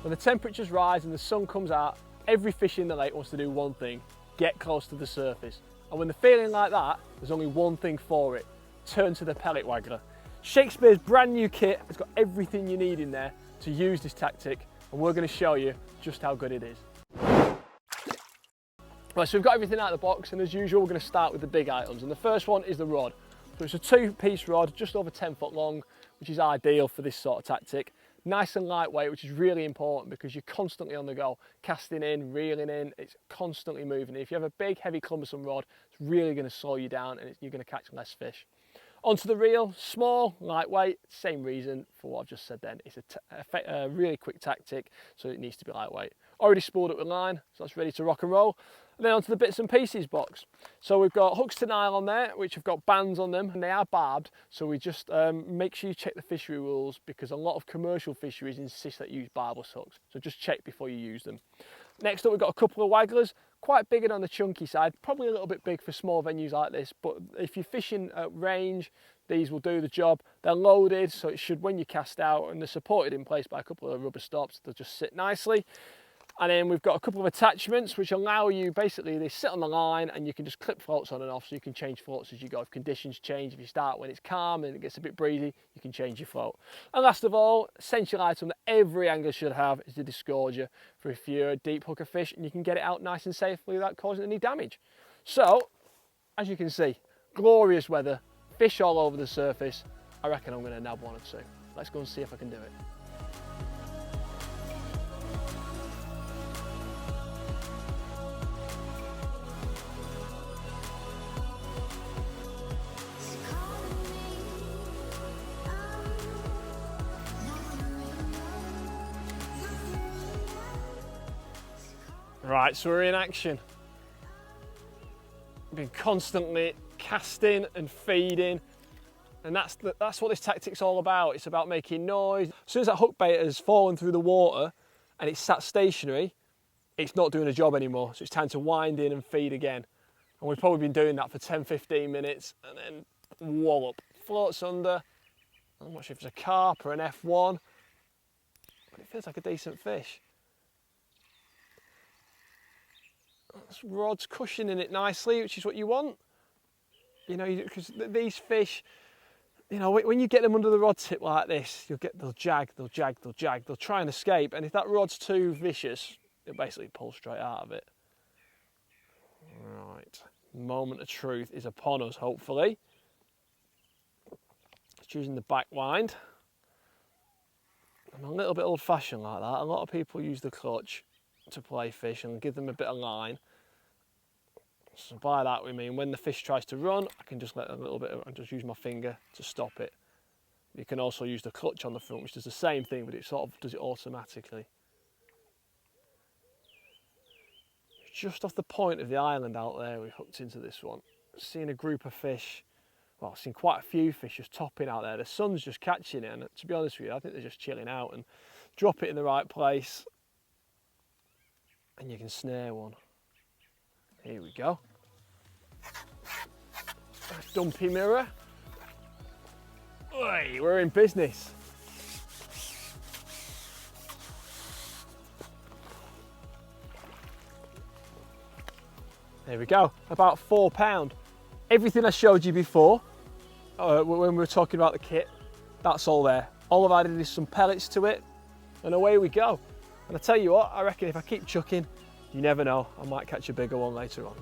When the temperatures rise and the sun comes out, every fish in the lake wants to do one thing: get close to the surface. And when they're feeling like that, there's only one thing for it: turn to the pellet waggler. Shakespeare's brand new kit has got everything you need in there to use this tactic, and we're going to show you just how good it is. Right, so we've got everything out of the box, and as usual we're going to start with the big items, and the first one is the rod. So it's a 2-piece rod, just over 10 foot long, which is ideal for this sort of tactic. Nice and lightweight, which is really important because you're constantly on the go, casting in, reeling in, it's constantly moving. If you have a big, heavy, cumbersome rod, it's really going to slow you down and you're going to catch less fish. Onto the reel, small, lightweight, same reason for what I've just said then. It's a really quick tactic, so it needs to be lightweight. Already spooled it with line, so that's ready to rock and roll. And then onto the bits and pieces box. So we've got hooks to nylon there, which have got bands on them, and they are barbed. So we just make sure you check the fishery rules, because a lot of commercial fisheries insist that you use barbless hooks. So just check before you use them. Next up, we've got a couple of wagglers, quite big and on the chunky side, probably a little bit big for small venues like this, but if you're fishing at range, these will do the job. They're loaded, so it should, when you cast out, and they're supported in place by a couple of rubber stops, they'll just sit nicely. And then we've got a couple of attachments which allow you, basically they sit on the line and you can just clip floats on and off, so you can change floats as you go. If conditions change, if you start when it's calm and it gets a bit breezy, you can change your float. And last of all, essential item that every angler should have is the disgorger for if you're a deep hooker fish, and you can get it out nice and safely without causing any damage. So, as you can see, glorious weather, fish all over the surface. I reckon I'm going to nab one or two. Let's go and see if I can do it. Right, so we're in action. We've been constantly casting and feeding, and that's what this tactic's all about. It's about making noise. As soon as that hook bait has fallen through the water and it's sat stationary, it's not doing a job anymore, so it's time to wind in and feed again. And we've probably been doing that for 10-15 minutes, and then wallop, floats under. I'm not sure if it's a carp or an F1, but it feels like a decent fish. This rod's cushioning it nicely, which is what you want. You know, because these fish, you know, when you get them under the rod tip like this, they'll jag, they'll try and escape, and if that rod's too vicious, it'll basically pull straight out of it. Right, moment of truth is upon us, hopefully. Just using the back wind. I'm a little bit old-fashioned like that. A lot of people use the clutch to play fish and give them a bit of line. So by that we mean when the fish tries to run, I can just let a little bit of, I just use my finger to stop it. You can also use the clutch on the front, which does the same thing, but it sort of does it automatically. Just off the point of the island out there, we hooked into this one. Seen a group of fish, well, I've seen quite a few fish just topping out there. The sun's just catching it, and to be honest with you, I think they're just chilling out, and drop it in the right place and you can snare one. Here we go. Dumpy mirror. Oi, we're in business. There we go, about £4. Everything I showed you before, when we were talking about the kit, that's all there. All I've added is some pellets to it, and away we go. And I tell you what, I reckon if I keep chucking, you never know, I might catch a bigger one later on.